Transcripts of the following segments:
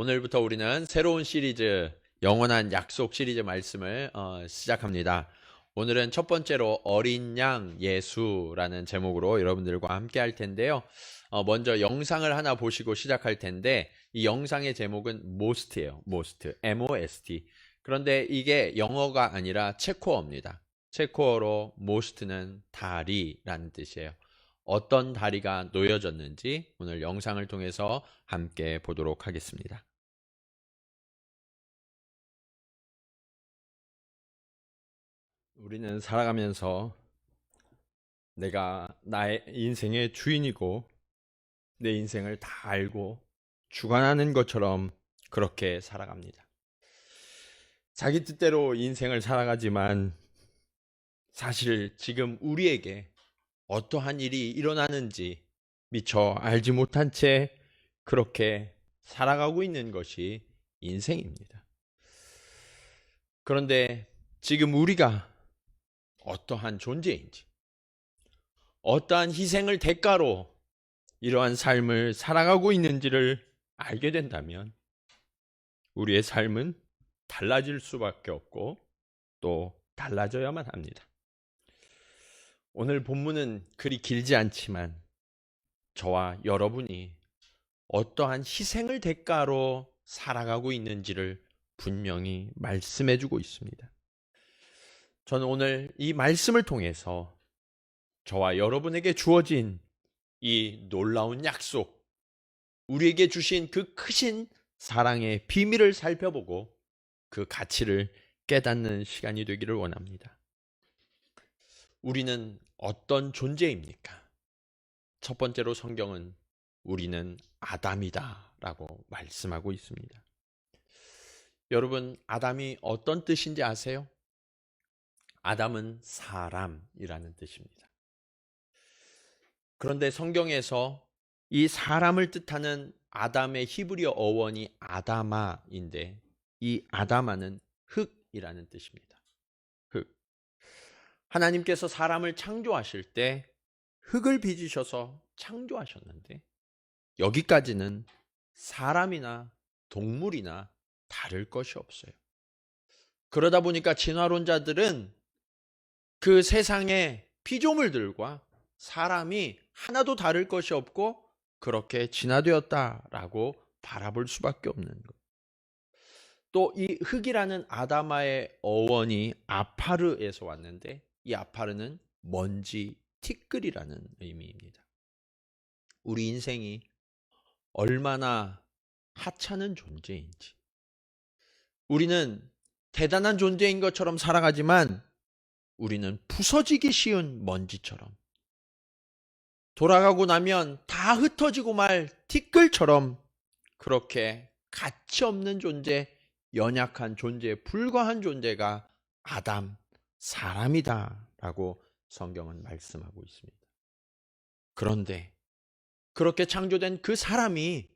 오늘부터 우리는 새로운 시리즈, 영원한 약속 시리즈 말씀을 시작합니다. 오늘은 첫 번째로 어린 양 예수라는 제목으로 여러분들과 함께 할 텐데요. 먼저 영상을 하나 보시고 시작할 텐데, 이 영상의 제목은 most예요. most, M-O-S-T. 그런데 이게 영어가 아니라 체코어입니다. 체코어로 most는 다리라는 뜻이에요. 어떤 다리가 놓여졌는지 오늘 영상을 통해서 함께 보도록 하겠습니다. 우리는 살아가면서 내가 나의 인생의 주인이고 내 인생을 다 알고 주관하는 것처럼 그렇게 살아갑니다. 자기 뜻대로 인생을 살아가지만 사실 지금 우리에게 어떠한 일이 일어나는지 미처 알지 못한 채 그렇게 살아가고 있는 것이 인생입니다. 그런데 지금 우리가 어떠한 존재인지, 어떠한 희생을 대가로 이러한 삶을 살아가고 있는지를 알게 된다면 우리의 삶은 달라질 수밖에 없고 또 달라져야만 합니다. 오늘 본문은 그리 길지 않지만 저와 여러분이 어떠한 희생을 대가로 살아가고 있는지를 분명히 말씀해 주고 있습니다. 저는 오늘 이 말씀을 통해서 저와 여러분에게 주어진 이 놀라운 약속, 우리에게 주신 그 크신 사랑의 비밀을 살펴보고 그 가치를 깨닫는 시간이 되기를 원합니다. 우리는 어떤 존재입니까? 첫 번째로 성경은 우리는 아담이다 라고 말씀하고 있습니다. 여러분, 아담이 어떤 뜻인지 아세요? 아담은 사람이라는 뜻입니다. 그런데 성경에서 이 사람을 뜻하는 아담의 히브리어 어원이 아다마인데, 이 아다마는 흙이라는 뜻입니다. 흙. 하나님께서 사람을 창조하실 때 흙을 빚으셔서 창조하셨는데, 여기까지는 사람이나 동물이나 다를 것이 없어요. 그러다 보니까 진화론자들은 그 세상의 피조물들과 사람이 하나도 다를 것이 없고 그렇게 진화되었다라고 바라볼 수밖에 없는 것. 또 이 흙이라는 아다마의 어원이 아파르에서 왔는데, 이 아파르는 먼지, 티끌이라는 의미입니다. 우리 인생이 얼마나 하찮은 존재인지, 우리는 대단한 존재인 것처럼 살아가지만 우리는 부서지기 쉬운 먼지처럼, 돌아가고 나면 다 흩어지고 말 티끌처럼 그렇게 가치 없는 존재, 연약한 존재, 불과한 존재가 아담, 사람이다 라고 성경은 말씀하고 있습니다. 그런데 그렇게 창조된 그 사람이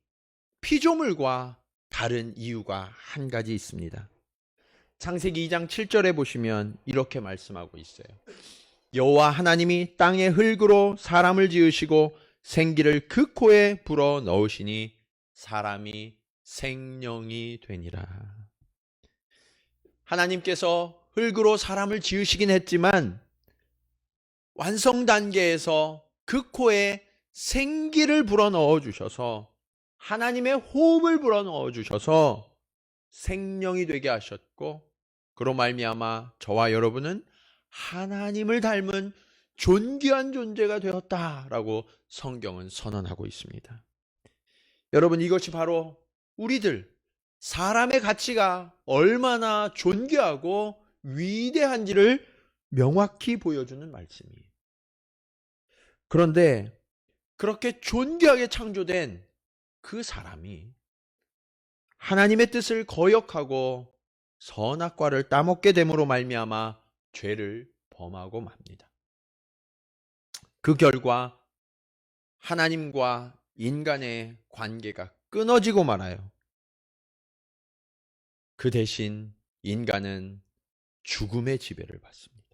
피조물과 다른 이유가 한 가지 있습니다. 창세기 2장 7절에 보시면 이렇게 말씀하고 있어요. 여호와 하나님이 땅의 흙으로 사람을 지으시고 생기를 그 코에 불어 넣으시니 사람이 생명이 되니라. 하나님께서 흙으로 사람을 지으시긴 했지만 완성 단계에서 그 코에 생기를 불어 넣어 주셔서, 하나님의 호흡을 불어 넣어 주셔서 생명이 되게 하셨고, 그로 말미암아 저와 여러분은 하나님을 닮은 존귀한 존재가 되었다라고 성경은 선언하고 있습니다. 여러분, 이것이 바로 우리들 사람의 가치가 얼마나 존귀하고 위대한지를 명확히 보여주는 말씀이에요. 그런데 그렇게 존귀하게 창조된 그 사람이 하나님의 뜻을 거역하고 선악과를 따먹게 됨으로 말미암아 죄를 범하고 맙니다. 그 결과 하나님과 인간의 관계가 끊어지고 말아요. 그 대신 인간은 죽음의 지배를 받습니다.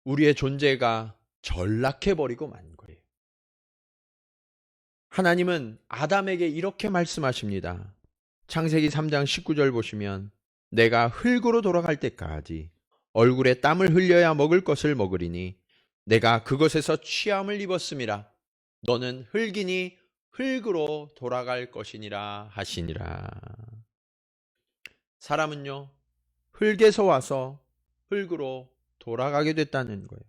우리의 존재가 전락해버리고 만 거예요. 하나님은 아담에게 이렇게 말씀하십니다. 창세기 3장 19절 보시면 내가 흙으로 돌아갈 때까지 얼굴에 땀을 흘려야 먹을 것을 먹으리니 내가 그것에서 취함을 입었음이라. 너는 흙이니 흙으로 돌아갈 것이니라 하시니라. 사람은요, 흙에서 와서 흙으로 돌아가게 됐다는 거예요.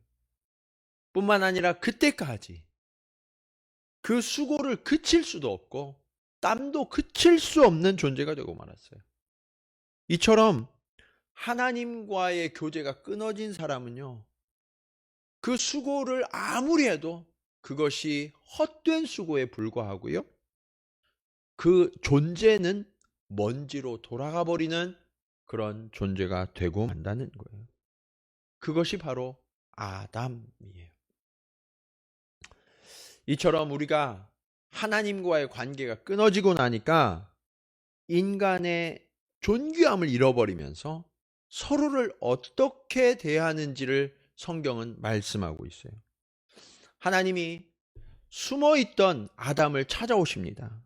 뿐만 아니라 그때까지 그 수고를 그칠 수도 없고 땀도 그칠 수 없는 존재가 되고 말았어요. 이처럼 하나님과의 교제가 끊어진 사람은요, 그 수고를 아무리 해도 그것이 헛된 수고에 불과하고요, 그 존재는 먼지로 돌아가 버리는 그런 존재가 되고 만다는 거예요. 그것이 바로 아담이에요. 이처럼 우리가 하나님과의 관계가 끊어지고 나니까 인간의 존귀함을 잃어버리면서 서로를 어떻게 대하는지를 성경은 말씀하고 있어요. 하나님이 숨어있던 아담을 찾아오십니다.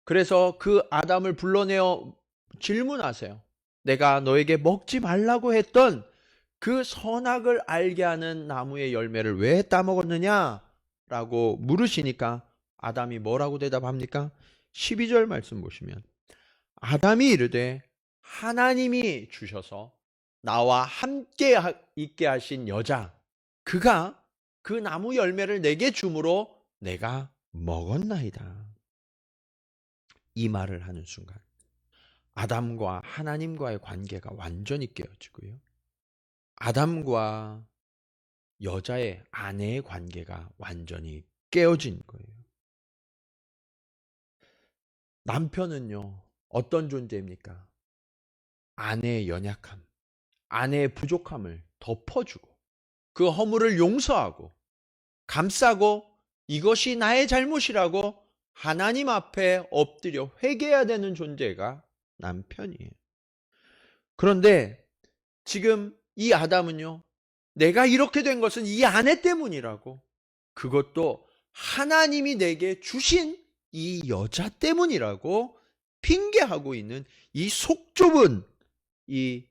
그래서 그 아담을 불러내어 질문하세요. 내가 너에게 먹지 말라고 했던 그 선악을 알게 하는 나무의 열매를 왜 따먹었느냐? 라고 물으시니까 아담이 뭐라고 대답합니까? 12절 말씀 보시면 아담이 이르되 하나님이 주셔서 나와 함께 있게 하신 여자, 그가 그 나무 열매를 내게 주므로 내가 먹었나이다. 이 말을 하는 순간 아담과 하나님과의 관계가 완전히 깨어지고요, 아담과 여자의 아내의 관계가 완전히 깨어진 거예요. 남편은요, 어떤 존재입니까? 아내의 연약함, 아내의 부족함을 덮어주고 그 허물을 용서하고 감싸고 이것이 나의 잘못이라고 하나님 앞에 엎드려 회개해야 되는 존재가 남편이에요. 그런데 지금 이 아담은요, 내가 이렇게 된 것은 이 아내 때문이라고, 그것도 하나님이 내게 주신 이 여자 때문이라고 핑계하고 있는 이 속 좁은 이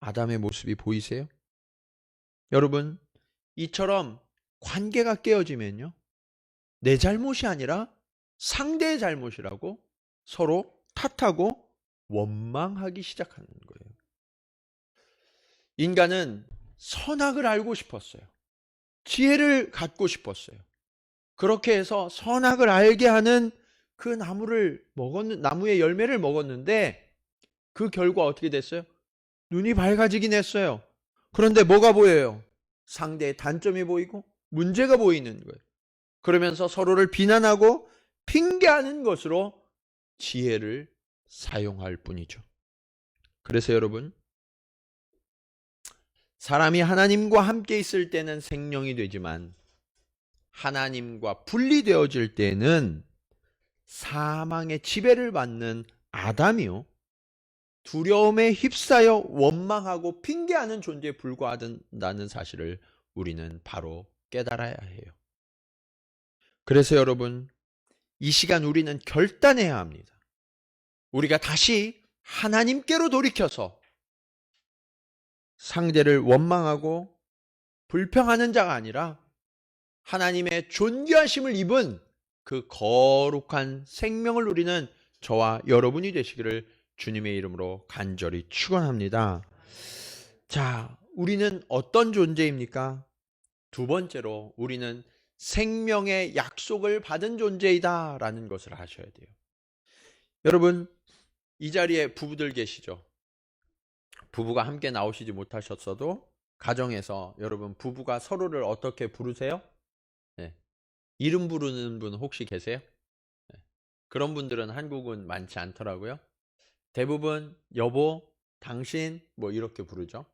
아담의 모습이 보이세요? 여러분, 이처럼 관계가 깨어지면요, 내 잘못이 아니라 상대의 잘못이라고 서로 탓하고 원망하기 시작하는 거예요. 인간은 선악을 알고 싶었어요. 지혜를 갖고 싶었어요. 그렇게 해서 선악을 알게 하는 그 나무의 열매를 먹었는데 그 결과 어떻게 됐어요? 눈이 밝아지긴 했어요. 그런데 뭐가 보여요? 상대의 단점이 보이고 문제가 보이는 거예요. 그러면서 서로를 비난하고 핑계하는 것으로 지혜를 사용할 뿐이죠. 그래서 여러분, 사람이 하나님과 함께 있을 때는 생명이 되지만 하나님과 분리되어질 때는 사망의 지배를 받는 아담이요, 두려움에 휩싸여 원망하고 핑계하는 존재에 불과하다는 사실을 우리는 바로 깨달아야 해요. 그래서 여러분, 이 시간 우리는 결단해야 합니다. 우리가 다시 하나님께로 돌이켜서 상대를 원망하고 불평하는 자가 아니라 하나님의 존귀하심을 입은 그 거룩한 생명을 누리는 저와 여러분이 되시기를 주님의 이름으로 간절히 축원합니다. 자, 우리는 어떤 존재입니까? 두 번째로 우리는 생명의 약속을 받은 존재이다라는 것을 아셔야 돼요. 여러분, 이 자리에 부부들 계시죠? 부부가 함께 나오시지 못하셨어도 가정에서 여러분 부부가 서로를 어떻게 부르세요? 네. 이름 부르는 분 혹시 계세요? 네. 그런 분들은 한국은 많지 않더라고요. 대부분 여보, 당신 뭐 이렇게 부르죠.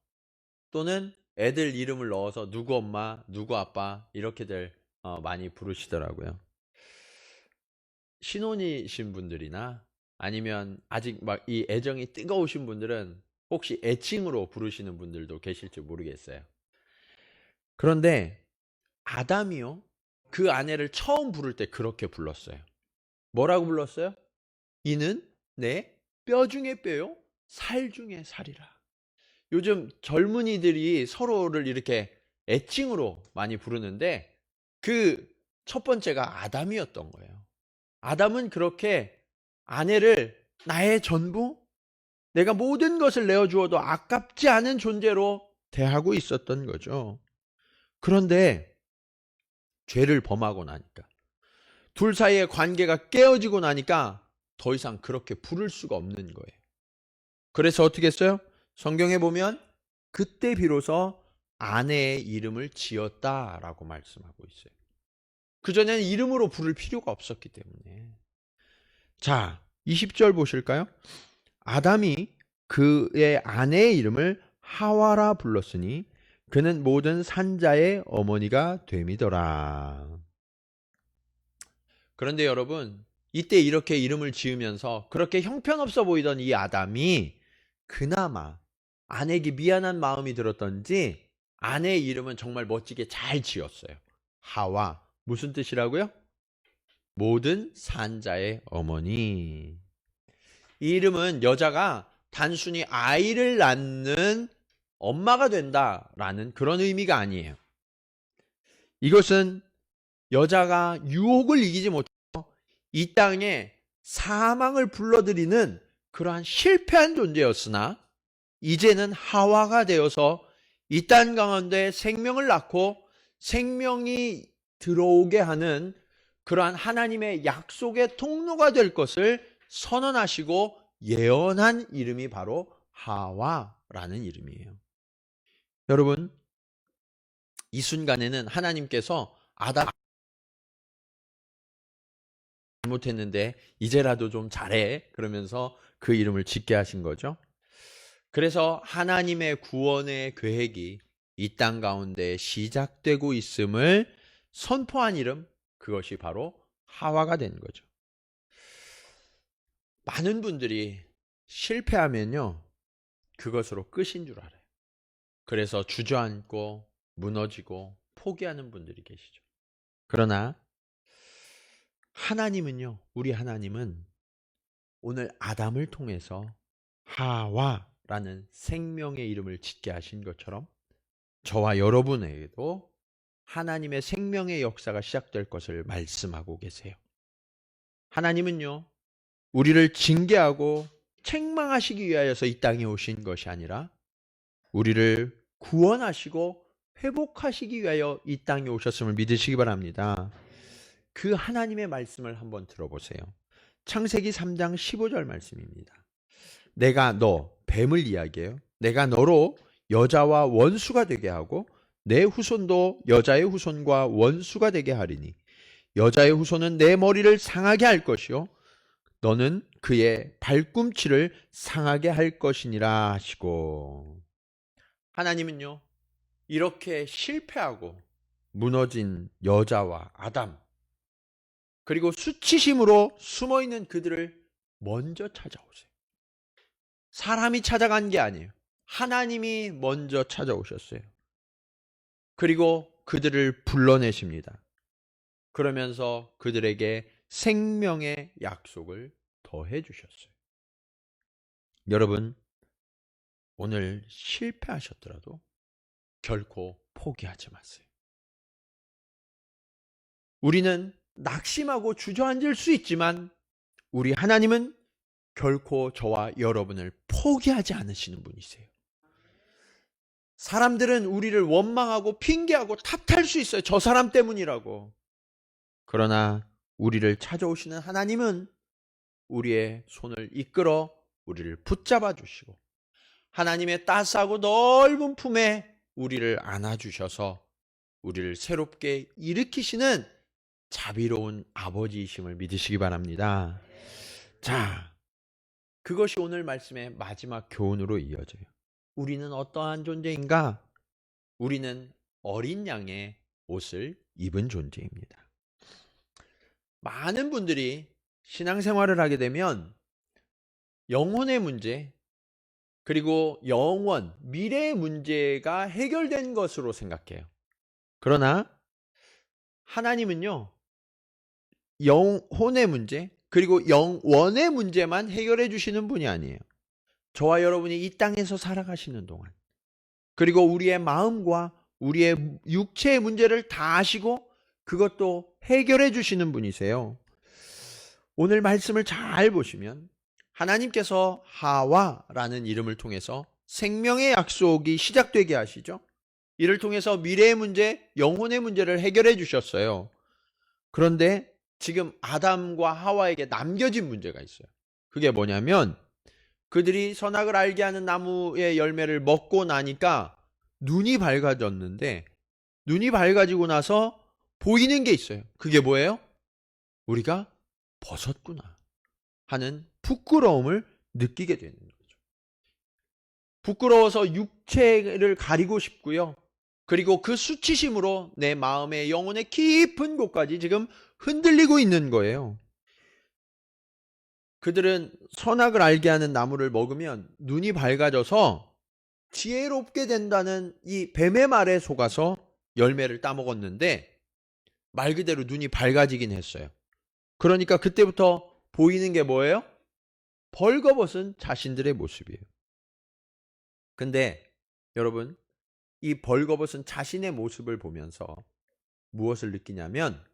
또는 애들 이름을 넣어서 누구 엄마, 누구 아빠 이렇게들 많이 부르시더라고요. 신혼이신 분들이나 아니면 아직 막 이 애정이 뜨거우신 분들은 혹시 애칭으로 부르시는 분들도 계실지 모르겠어요. 그런데 아담이요, 그 아내를 처음 부를 때 그렇게 불렀어요. 뭐라고 불렀어요? 이는 내 뼈 중에 뼈요, 살 중에 살이라. 요즘 젊은이들이 서로를 이렇게 애칭으로 많이 부르는데 그 첫 번째가 아담이었던 거예요. 아담은 그렇게 아내를 나의 전부, 내가 모든 것을 내어주어도 아깝지 않은 존재로 대하고 있었던 거죠. 그런데 죄를 범하고 나니까, 둘 사이의 관계가 깨어지고 나니까 더 이상 그렇게 부를 수가 없는 거예요. 그래서 어떻게 했어요? 성경에 보면 그때 비로소 아내의 이름을 지었다라고 말씀하고 있어요. 그전에는 이름으로 부를 필요가 없었기 때문에. 자, 20절 보실까요? 아담이 그의 아내의 이름을 하와라 불렀으니 그는 모든 산자의 어머니가 됨이더라. 그런데 여러분, 이때 이렇게 이름을 지으면서 그렇게 형편없어 보이던 이 아담이 그나마 아내에게 미안한 마음이 들었던지 아내의 이름은 정말 멋지게 잘 지었어요. 하와. 무슨 뜻이라고요? 모든 산자의 어머니. 이 이름은 여자가 단순히 아이를 낳는 엄마가 된다라는 그런 의미가 아니에요. 이것은 여자가 유혹을 이기지 못해서 이 땅에 사망을 불러들이는 그러한 실패한 존재였으나 이제는 하와가 되어서 이 땅 가운데 생명을 낳고 생명이 들어오게 하는 그러한 하나님의 약속의 통로가 될 것을 선언하시고 예언한 이름이 바로 하와라는 이름이에요. 여러분, 이 순간에는 하나님께서 아담 잘못했는데 이제라도 좀 잘해 그러면서 그 이름을 짓게 하신 거죠. 그래서 하나님의 구원의 계획이 이 땅 가운데 시작되고 있음을 선포한 이름, 그것이 바로 하와가 된 거죠. 많은 분들이 실패하면요, 그것으로 끝인 줄 알아요. 그래서 주저앉고 무너지고 포기하는 분들이 계시죠. 그러나 하나님은요, 우리 하나님은 오늘 아담을 통해서 하와라는 생명의 이름을 짓게 하신 것처럼 저와 여러분에게도 하나님의 생명의 역사가 시작될 것을 말씀하고 계세요. 하나님은요, 우리를 징계하고 책망하시기 위하여서 이 땅에 오신 것이 아니라 우리를 구원하시고 회복하시기 위하여 이 땅에 오셨음을 믿으시기 바랍니다. 그 하나님의 말씀을 한번 들어보세요. 창세기 3장 15절 말씀입니다. 내가 너, 뱀을 이야기해요. 내가 너로 여자와 원수가 되게 하고 내 후손도 여자의 후손과 원수가 되게 하리니 여자의 후손은 내 머리를 상하게 할 것이요 너는 그의 발꿈치를 상하게 할 것이니라 하시고, 하나님은요, 이렇게 실패하고 무너진 여자와 아담, 그리고 수치심으로 숨어있는 그들을 먼저 찾아오세요. 사람이 찾아간 게 아니에요. 하나님이 먼저 찾아오셨어요. 그리고 그들을 불러내십니다. 그러면서 그들에게 생명의 약속을 더해 주셨어요. 여러분, 오늘 실패하셨더라도 결코 포기하지 마세요. 우리는 낙심하고 주저앉을 수 있지만 우리 하나님은 결코 저와 여러분을 포기하지 않으시는 분이세요. 사람들은 우리를 원망하고 핑계하고 탓할 수 있어요. 저 사람 때문이라고. 그러나 우리를 찾아오시는 하나님은 우리의 손을 이끌어 우리를 붙잡아 주시고 하나님의 따스하고 넓은 품에 우리를 안아주셔서 우리를 새롭게 일으키시는 자비로운 아버지이심을 믿으시기 바랍니다. 자, 그것이 오늘 말씀의 마지막 교훈으로 이어져요. 우리는 어떠한 존재인가? 우리는 어린 양의 옷을 입은 존재입니다. 많은 분들이 신앙생활을 하게 되면 영혼의 문제, 그리고 영원, 미래의 문제가 해결된 것으로 생각해요. 그러나 하나님은요, 영혼의 문제, 그리고 영원의 문제만 해결해 주시는 분이 아니에요. 저와 여러분이 이 땅에서 살아가시는 동안, 그리고 우리의 마음과 우리의 육체의 문제를 다 아시고 그것도 해결해 주시는 분이세요. 오늘 말씀을 잘 보시면 하나님께서 하와라는 이름을 통해서 생명의 약속이 시작되게 하시죠. 이를 통해서 미래의 문제, 영혼의 문제를 해결해 주셨어요. 그런데 지금 아담과 하와에게 남겨진 문제가 있어요. 그게 뭐냐면 그들이 선악을 알게 하는 나무의 열매를 먹고 나니까 눈이 밝아졌는데, 눈이 밝아지고 나서 보이는 게 있어요. 그게 뭐예요? 우리가 벗었구나 하는 부끄러움을 느끼게 되는 거죠. 부끄러워서 육체를 가리고 싶고요. 그리고 그 수치심으로 내 마음의 영혼의 깊은 곳까지 지금 흔들리고 있는 거예요. 그들은 선악을 알게 하는 나무를 먹으면 눈이 밝아져서 지혜롭게 된다는 이 뱀의 말에 속아서 열매를 따먹었는데 말 그대로 눈이 밝아지긴 했어요. 그러니까 그때부터 보이는 게 뭐예요? 벌거벗은 자신들의 모습이에요. 근데 여러분, 이 벌거벗은 자신의 모습을 보면서 무엇을 느끼냐면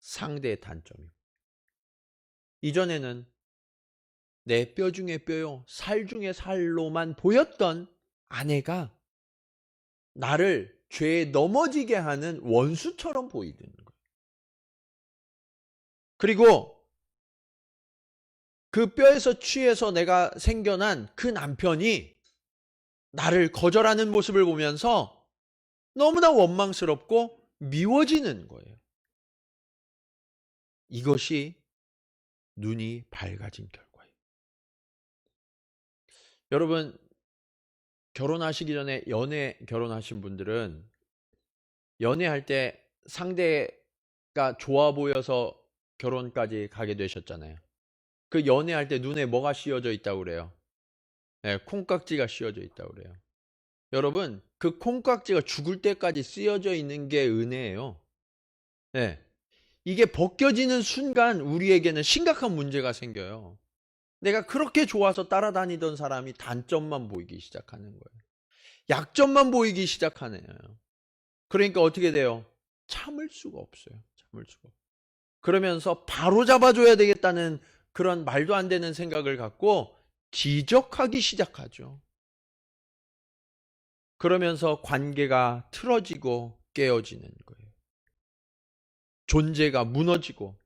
상대의 단점이에요. 이전에는 내 뼈 중에 뼈요, 살 중에 살로만 보였던 아내가 나를 죄에 넘어지게 하는 원수처럼 보이는 거예요. 그리고 그 뼈에서 취해서 내가 생겨난 그 남편이 나를 거절하는 모습을 보면서 너무나 원망스럽고 미워지는 거예요. 이것이 눈이 밝아진 결과예요. 여러분, 결혼하시기 전에 결혼하신 분들은 연애할 때 상대가 좋아 보여서 결혼까지 가게 되셨잖아요. 그 연애할 때 눈에 뭐가 씌워져 있다고 그래요? 네, 콩깍지가 씌워져 있다고 그래요. 여러분, 그 콩깍지가 죽을 때까지 씌워져 있는 게 은혜예요. 네. 이게 벗겨지는 순간 우리에게는 심각한 문제가 생겨요. 내가 그렇게 좋아서 따라다니던 사람이 단점만 보이기 시작하는 거예요. 약점만 보이기 시작하네요. 그러니까 어떻게 돼요? 참을 수가 없어요. 참을 수가. 그러면서 바로 잡아줘야 되겠다는 그런 말도 안 되는 생각을 갖고 지적하기 시작하죠. 그러면서 관계가 틀어지고 깨어지는 거예요. 존재가 무너지고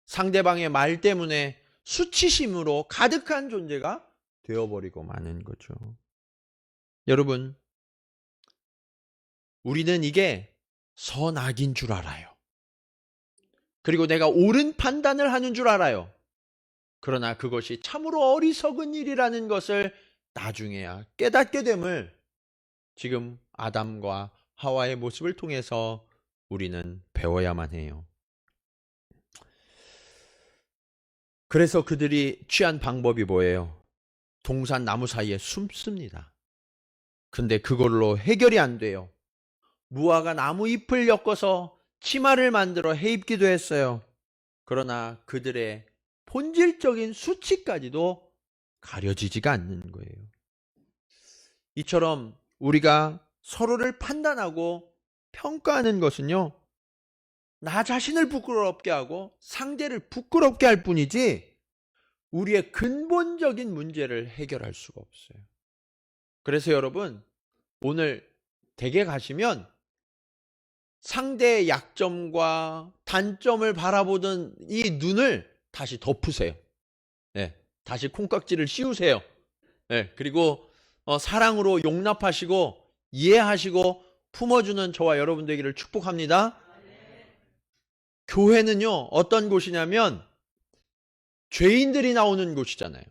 상대방의 말 때문에 수치심으로 가득한 존재가 되어버리고 마는 거죠. 여러분, 우리는 이게 선악인 줄 알아요. 그리고 내가 옳은 판단을 하는 줄 알아요. 그러나 그것이 참으로 어리석은 일이라는 것을 나중에야 깨닫게 됨을 지금 아담과 하와의 모습을 통해서 우리는 배워야만 해요. 그래서 그들이 취한 방법이 뭐예요? 동산 나무 사이에 숨습니다. 근데 그걸로 해결이 안 돼요. 무화과 나무 잎을 엮어서 치마를 만들어 해입기도 했어요. 그러나 그들의 본질적인 수치까지도 가려지지가 않는 거예요. 이처럼 우리가 서로를 판단하고 평가하는 것은요, 나 자신을 부끄럽게 하고 상대를 부끄럽게 할 뿐이지 우리의 근본적인 문제를 해결할 수가 없어요. 그래서 여러분, 오늘 댁에 가시면 상대의 약점과 단점을 바라보던 이 눈을 다시 덮으세요. 네, 다시 콩깍지를 씌우세요. 네, 그리고 사랑으로 용납하시고 이해하시고 품어주는 저와 여러분 되기를 축복합니다. 교회는요, 어떤 곳이냐면 죄인들이 나오는 곳이잖아요.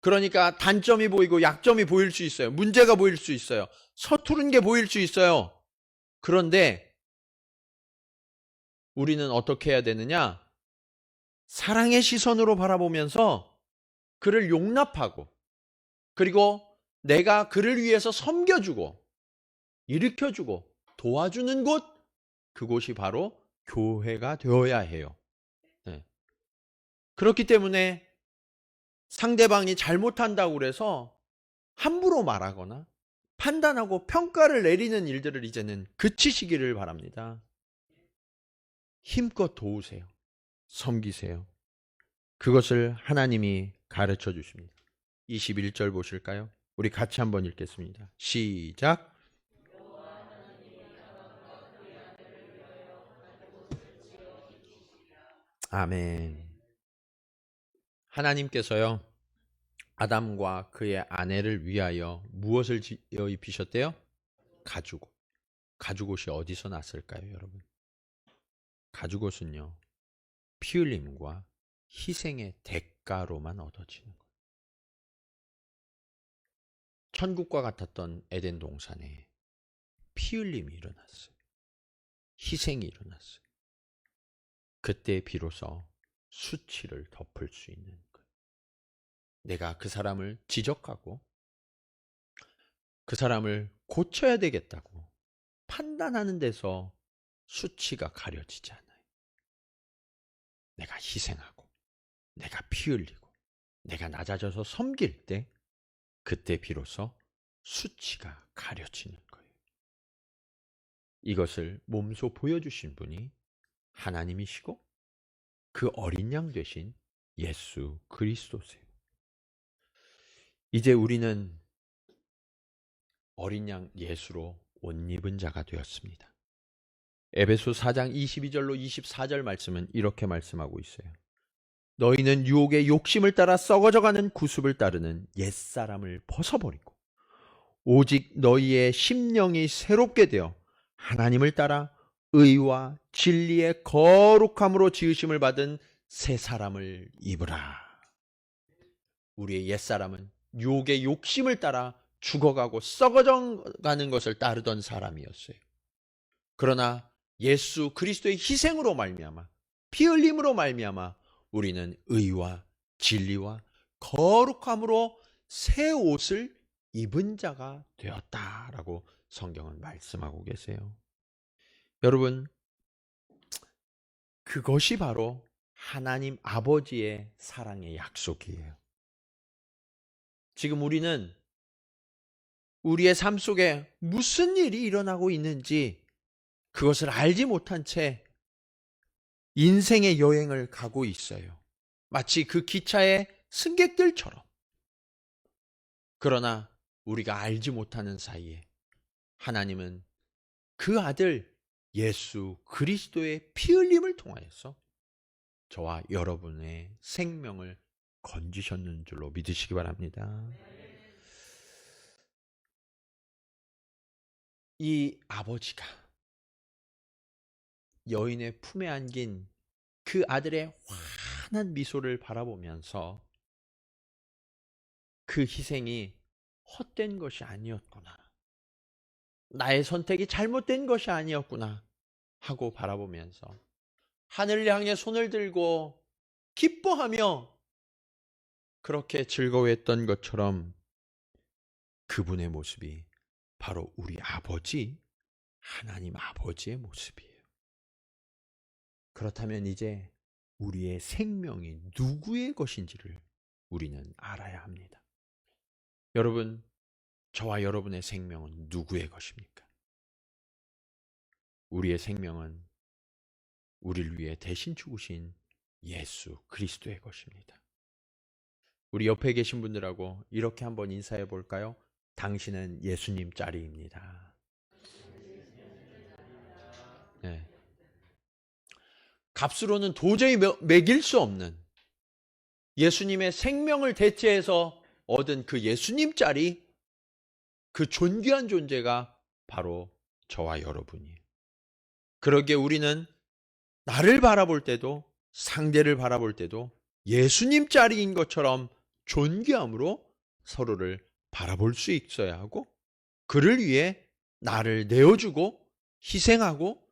그러니까 단점이 보이고 약점이 보일 수 있어요. 문제가 보일 수 있어요. 서투른 게 보일 수 있어요. 그런데 우리는 어떻게 해야 되느냐? 사랑의 시선으로 바라보면서 그를 용납하고, 그리고 내가 그를 위해서 섬겨주고 일으켜주고 도와주는 곳, 그곳이 바로 교회가 되어야 해요. 네. 그렇기 때문에 상대방이 잘못한다고 그래서 함부로 말하거나 판단하고 평가를 내리는 일들을 이제는 그치시기를 바랍니다. 힘껏 도우세요. 섬기세요. 그것을 하나님이 가르쳐 주십니다. 21절 보실까요? 우리 같이 한번 읽겠습니다. 시작. 아멘. 하나님께서요, 아담과 그의 아내를 위하여 무엇을 지어 입히셨대요? 가죽옷. 가죽옷이 어디서 났을까요, 여러분? 가죽옷은요, 피 흘림과 희생의 대가로만 얻어지는 거예요. 천국과 같았던 에덴 동산에 피 흘림이 일어났어요. 희생이 일어났어요. 그때 비로소 수치를 덮을 수 있는 거예요. 내가 그 사람을 지적하고 그 사람을 고쳐야 되겠다고 판단하는 데서 수치가 가려지지 않아요. 내가 희생하고 내가 피 흘리고 내가 낮아져서 섬길 때 그때 비로소 수치가 가려지는 거예요. 이것을 몸소 보여주신 분이 하나님이시고 그 어린 양 되신 예수 그리스도세요. 이제 우리는 어린 양 예수로 옷 입은 자가 되었습니다. 에베소 4장 22절로 24절 말씀은 이렇게 말씀하고 있어요. 너희는 유혹의 욕심을 따라 썩어져가는 구습을 따르는 옛사람을 벗어버리고 오직 너희의 심령이 새롭게 되어 하나님을 따라 의와 진리의 거룩함으로 지으심을 받은 새 사람을 입으라. 우리의 옛사람은 유혹의 욕심을 따라 죽어가고 썩어져가는 것을 따르던 사람이었어요. 그러나 예수 그리스도의 희생으로 말미암아 피 흘림으로 말미암아 우리는 의와 진리와 거룩함으로 새 옷을 입은 자가 되었다라고 성경은 말씀하고 계세요. 여러분, 그것이 바로 하나님 아버지의 사랑의 약속이에요. 지금 우리는 우리의 삶 속에 무슨 일이 일어나고 있는지 그것을 알지 못한 채 인생의 여행을 가고 있어요. 마치 그 기차의 승객들처럼. 그러나 우리가 알지 못하는 사이에 하나님은 그 아들 예수 그리스도의 피 흘림을 통하여서 저와 여러분의 생명을 건지셨는 줄로 믿으시기 바랍니다. 이 아버지가 여인의 품에 안긴 그 아들의 환한 미소를 바라보면서 그 희생이 헛된 것이 아니었구나, 나의 선택이 잘못된 것이 아니었구나 하고 바라보면서 하늘을 향해 손을 들고 기뻐하며 그렇게 즐거워했던 것처럼 그분의 모습이 바로 우리 아버지, 하나님 아버지의 모습이에요. 그렇다면 이제 우리의 생명이 누구의 것인지를 우리는 알아야 합니다. 여러분, 저와 여러분의 생명은 누구의 것입니까? 우리의 생명은 우리를 위해 대신 죽으신 예수 그리스도의 것입니다. 우리 옆에 계신 분들하고 이렇게 한번 인사해 볼까요? 당신은 예수님 짤입니다. 네. 값으로는 도저히 매길 수 없는 예수님의 생명을 대체해서 얻은 그 예수님 짤이, 그 존귀한 존재가 바로 저와 여러분이에요. 그러기에 우리는 나를 바라볼 때도 상대를 바라볼 때도 예수님 짤인 것처럼 존귀함으로 서로를 바라볼 수 있어야 하고, 그를 위해 나를 내어주고 희생하고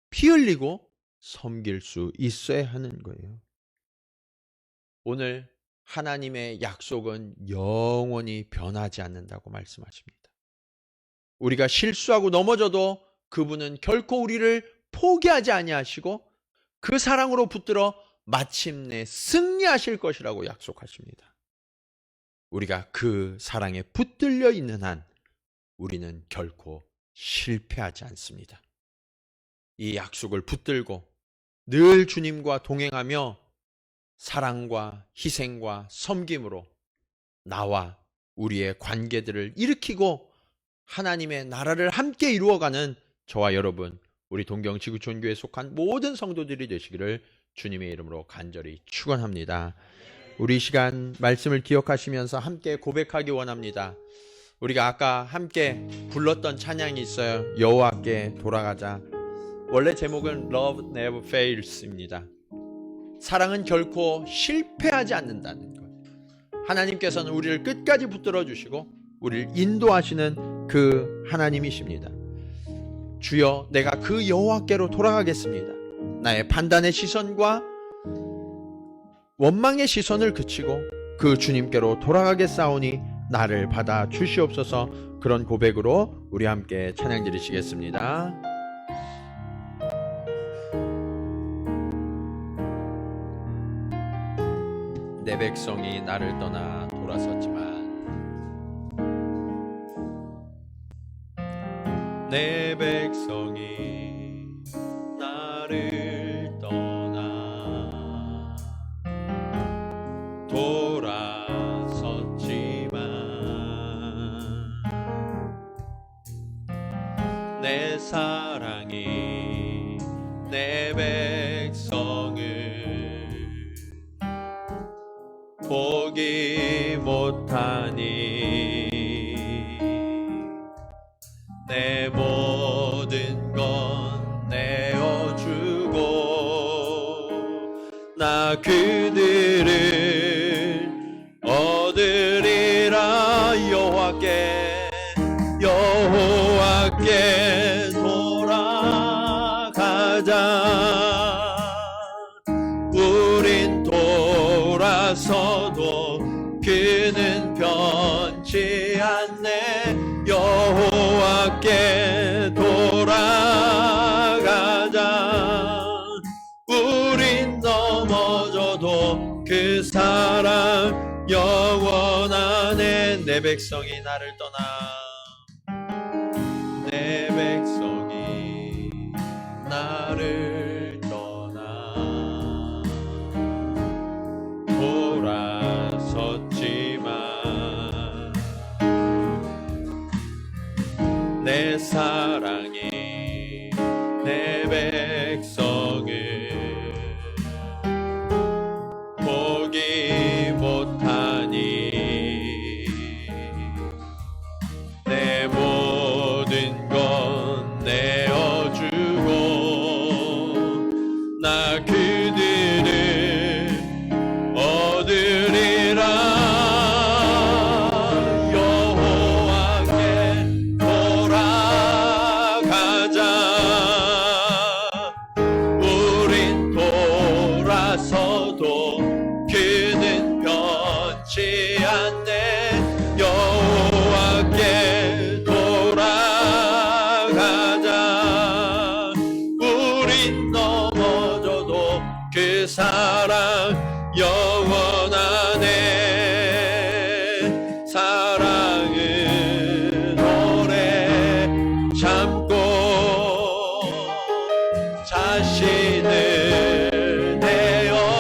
피 흘리고 섬길 수 있어야 하는 거예요. 오늘 하나님의 약속은 영원히 변하지 않는다고 말씀하십니다. 우리가 실수하고 넘어져도 그분은 결코 우리를 포기하지 아니하시고 그 사랑으로 붙들어 마침내 승리하실 것이라고 약속하십니다. 우리가 그 사랑에 붙들려 있는 한 우리는 결코 실패하지 않습니다. 이 약속을 붙들고 늘 주님과 동행하며 사랑과 희생과 섬김으로 나와 우리의 관계들을 일으키고 하나님의 나라를 함께 이루어가는 저와 여러분, 우리 동경지구촌교회에 속한 모든 성도들이 되시기를 주님의 이름으로 간절히 축원합니다. 우리 시간 말씀을 기억하시면서 함께 고백하기 원합니다. 우리가 아까 함께 불렀던 찬양이 있어요. 여호와께 돌아가자. 원래 제목은 Love Never Fails입니다. 사랑은 결코 실패하지 않는다는 것. 하나님께서는 우리를 끝까지 붙들어 주시고 우리를 인도하시는 그 하나님이십니다. 주여, 내가 그 여호와께로 돌아가겠습니다. 나의 판단의 시선과 원망의 시선을 그치고 그 주님께로 돌아가겠사오니 나를 받아 주시옵소서. 그런 고백으로 우리 함께 찬양 드리시겠습니다. 내 백성이 나를 떠나 돌아섰지만 내 백성이 나를 떠나 돌아섰지만 내 사랑이 내 백성을 포기 못하니 내 모든 건 내어주고 나 그들을 얻으리라. 여호와께 돌아가자. 우린 돌아서도 그는 변치 않네. 여호와께 돌아가자. 우린 넘어져도 그 사랑 영원하네. 내 백성이 나를 떠나 내 백성이 나를 떠나 돌아섰지만 내 사랑이 내 백성을 포기 못하니 내 모든 건 내어주고 나 그들을 얻으리라. 여호와께 돌아가자. 우린 돌아서도 그는 변치 않네. 여호와께 돌아가자. 우린 넘어져도 그 사랑 영원하네. 사랑은 오래 참고 자신을 내어주네.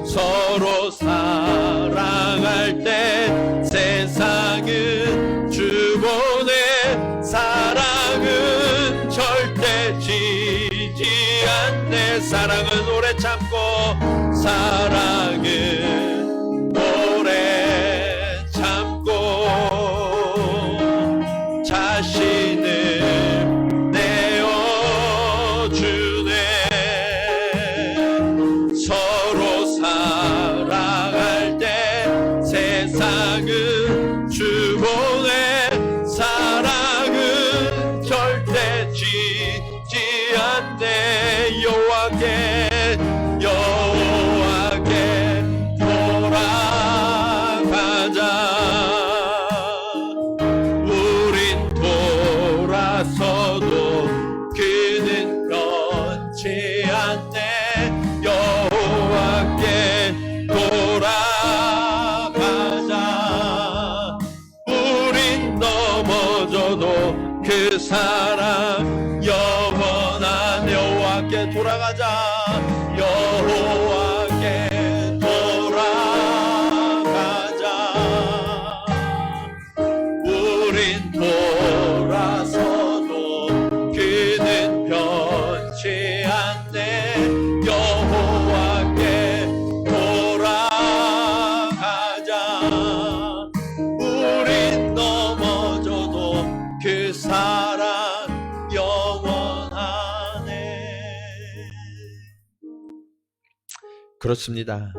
서로 사랑할 때 세상은 주보네. 사랑은 절대 지지 않네. 사랑은 오래 참고 사랑은 오래 참고 자신을 내어주네. 서로 사랑할 때 세상은 주보네. 사랑은 절대 지지 않네. 여호와께 돌아가자. 않네. 여호와께 돌아가자. 우린 넘어져도 그 사랑 영원한. 여호와께 돌아가자. 여호와께 돌아가자. 우린 돌아서도 그는 변치 않네. 여호와께 돌아가자. 우린 넘어져도 그 사랑 영원하네. 그렇습니다.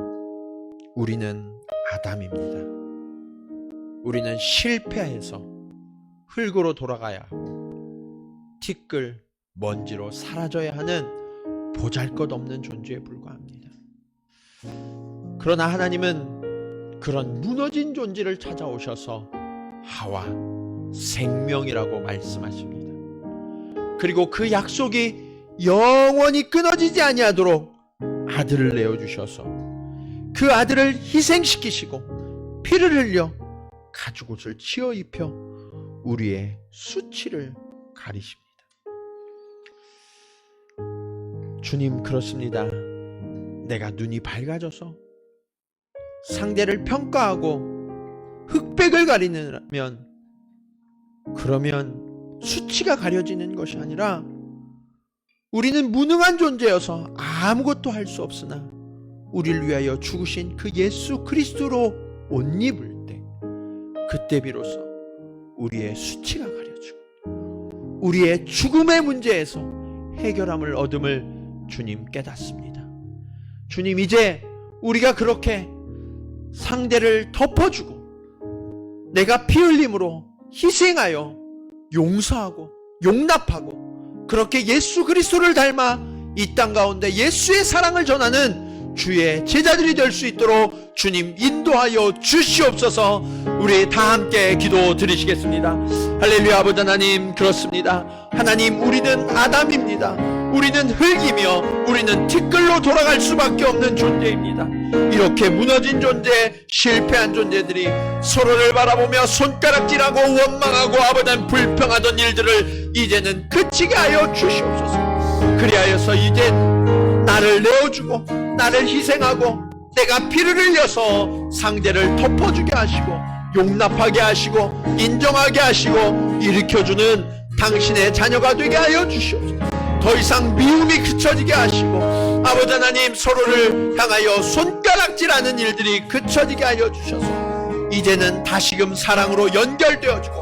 우리는 아담입니다. 우리는 실패해서 흙으로 돌아가야 하고 티끌, 먼지로 사라져야 하는 보잘것없는 존재에 불과합니다. 그러나 하나님은 그런 무너진 존재를 찾아오셔서 하와 생명이라고 말씀하십니다. 그리고 그 약속이 영원히 끊어지지 아니하도록 아들을 내어주셔서 그 아들을 희생시키시고 피를 흘려 가죽옷을 치어 입혀 우리의 수치를 가리십니다. 주님, 그렇습니다. 내가 눈이 밝아져서 상대를 평가하고 흑백을 가리면, 그러면 수치가 가려지는 것이 아니라 우리는 무능한 존재여서 아무것도 할 수 없으나 우리를 위하여 죽으신 그 예수 그리스도로 옷 입을 때, 그때 비로소 우리의 수치가 가려지고 우리의 죽음의 문제에서 해결함을 얻음을 주님 깨닫습니다. 주님, 이제 우리가 그렇게 상대를 덮어주고 내가 피 흘림으로 희생하여 용서하고 용납하고 그렇게 예수 그리스도를 닮아 이 땅 가운데 예수의 사랑을 전하는 주의 제자들이 될 수 있도록 주님 인도하여 주시옵소서. 우리 다 함께 기도 드리시겠습니다. 할렐루야. 아버지 하나님, 그렇습니다. 하나님, 우리는 아담입니다. 우리는 흙이며 우리는 티끌로 돌아갈 수밖에 없는 존재입니다. 이렇게 무너진 존재, 실패한 존재들이 서로를 바라보며 손가락질하고 원망하고 아버지 불평하던 일들을 이제는 그치게 하여 주시옵소서. 그리하여서 이제 나를 내어주고 나를 희생하고 내가 피를 흘려서 상대를 덮어주게 하시고 용납하게 하시고 인정하게 하시고 일으켜주는 당신의 자녀가 되게 하여 주시옵소서. 더 이상 미움이 그쳐지게 하시고 아버지 하나님, 서로를 향하여 손가락질하는 일들이 그쳐지게 하여 주셔서 이제는 다시금 사랑으로 연결되어지고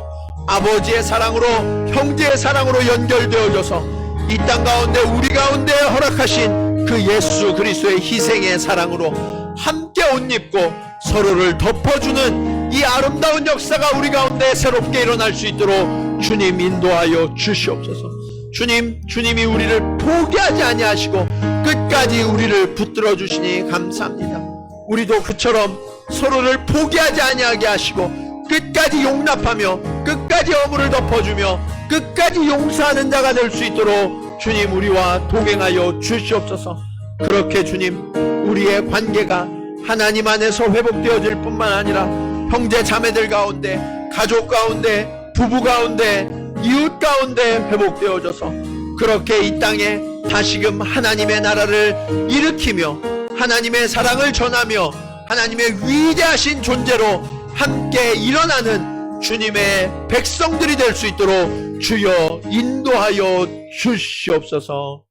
아버지의 사랑으로, 형제의 사랑으로 연결되어져서 이 땅 가운데 우리 가운데 허락하신 그 예수 그리스도의 희생의 사랑으로 함께 옷 입고 서로를 덮어주는 이 아름다운 역사가 우리 가운데 새롭게 일어날 수 있도록 주님 인도하여 주시옵소서. 주님, 주님이 우리를 포기하지 아니하시고 끝까지 우리를 붙들어 주시니 감사합니다. 우리도 그처럼 서로를 포기하지 아니하게 하시고 끝까지 용납하며 끝까지 허물을 덮어주며 끝까지 용서하는 자가 될 수 있도록 주님 우리와 동행하여 주시옵소서. 그렇게 주님, 우리의 관계가 하나님 안에서 회복되어질 뿐만 아니라 형제 자매들 가운데, 가족 가운데, 부부 가운데, 이웃 가운데 회복되어져서 그렇게 이 땅에 다시금 하나님의 나라를 일으키며 하나님의 사랑을 전하며 하나님의 위대하신 존재로 함께 일어나는 주님의 백성들이 될 수 있도록 주여 인도하여 주시옵소서.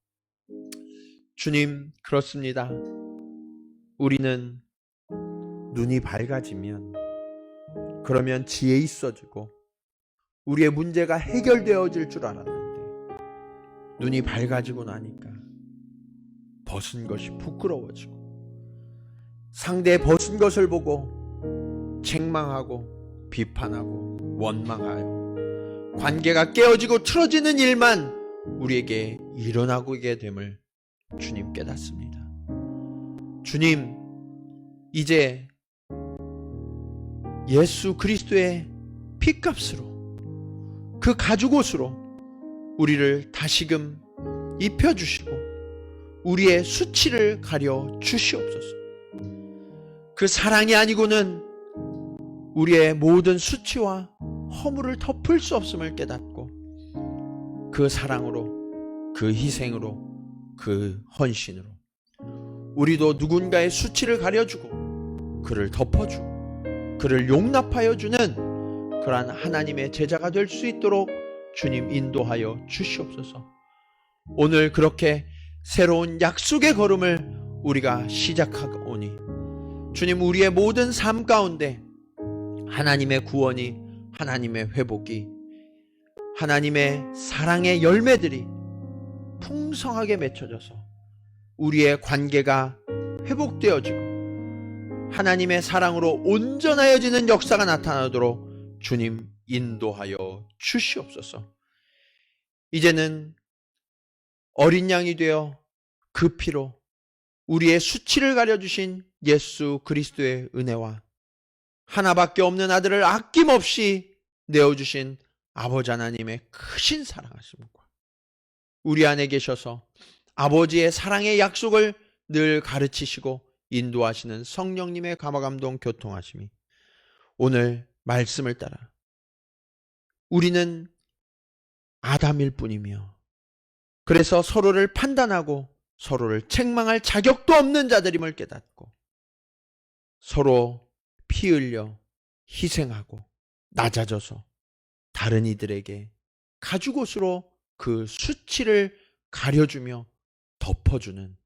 주님, 그렇습니다. 우리는 눈이 밝아지면 그러면 지혜 있어지고 우리의 문제가 해결되어질 줄 알았는데 눈이 밝아지고 나니까 벗은 것이 부끄러워지고 상대의 벗은 것을 보고 책망하고 비판하고 원망하여 관계가 깨어지고 틀어지는 일만 우리에게 일어나게 됨을 주님 깨닫습니다. 주님, 이제 예수 그리스도의 피값으로 그 가죽옷으로 우리를 다시금 입혀주시고 우리의 수치를 가려 주시옵소서. 그 사랑이 아니고는 우리의 모든 수치와 허물을 덮을 수 없음을 깨닫고 그 사랑으로, 그 희생으로, 그 헌신으로 우리도 누군가의 수치를 가려주고 그를 덮어주고 그를 용납하여 주는 그러한 하나님의 제자가 될 수 있도록 주님 인도하여 주시옵소서. 오늘 그렇게 새로운 약속의 걸음을 우리가 시작하오니 주님, 우리의 모든 삶 가운데 하나님의 구원이, 하나님의 회복이, 하나님의 사랑의 열매들이 풍성하게 맺혀져서 우리의 관계가 회복되어지고 하나님의 사랑으로 온전하여지는 역사가 나타나도록 주님 인도하여 주시옵소서. 이제는 어린 양이 되어 그 피로 우리의 수치를 가려주신 예수 그리스도의 은혜와 하나밖에 없는 아들을 아낌없이 내어주신 아버지 하나님의 크신 사랑하심과 우리 안에 계셔서 아버지의 사랑의 약속을 늘 가르치시고 인도하시는 성령님의 감화감동 교통하심이 오늘 말씀을 따라 우리는 아담일 뿐이며 그래서 서로를 판단하고 서로를 책망할 자격도 없는 자들임을 깨닫고 서로 피 흘려 희생하고 낮아져서 다른 이들에게 가죽옷으로 그 수치를 가려주며 덮어주는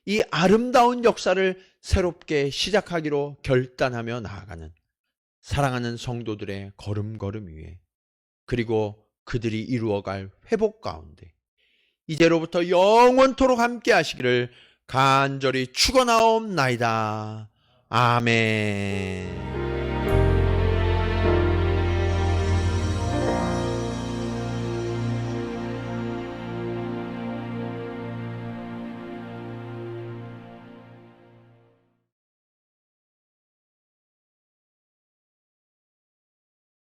이 아름다운 역사를 새롭게 시작하기로 결단하며 나아가는 사랑하는 성도들의 걸음걸음 위에 그리고 그들이 이루어갈 회복 가운데 이제로부터 영원토록 함께 하시기를 간절히 축원하옵나이다. 아멘.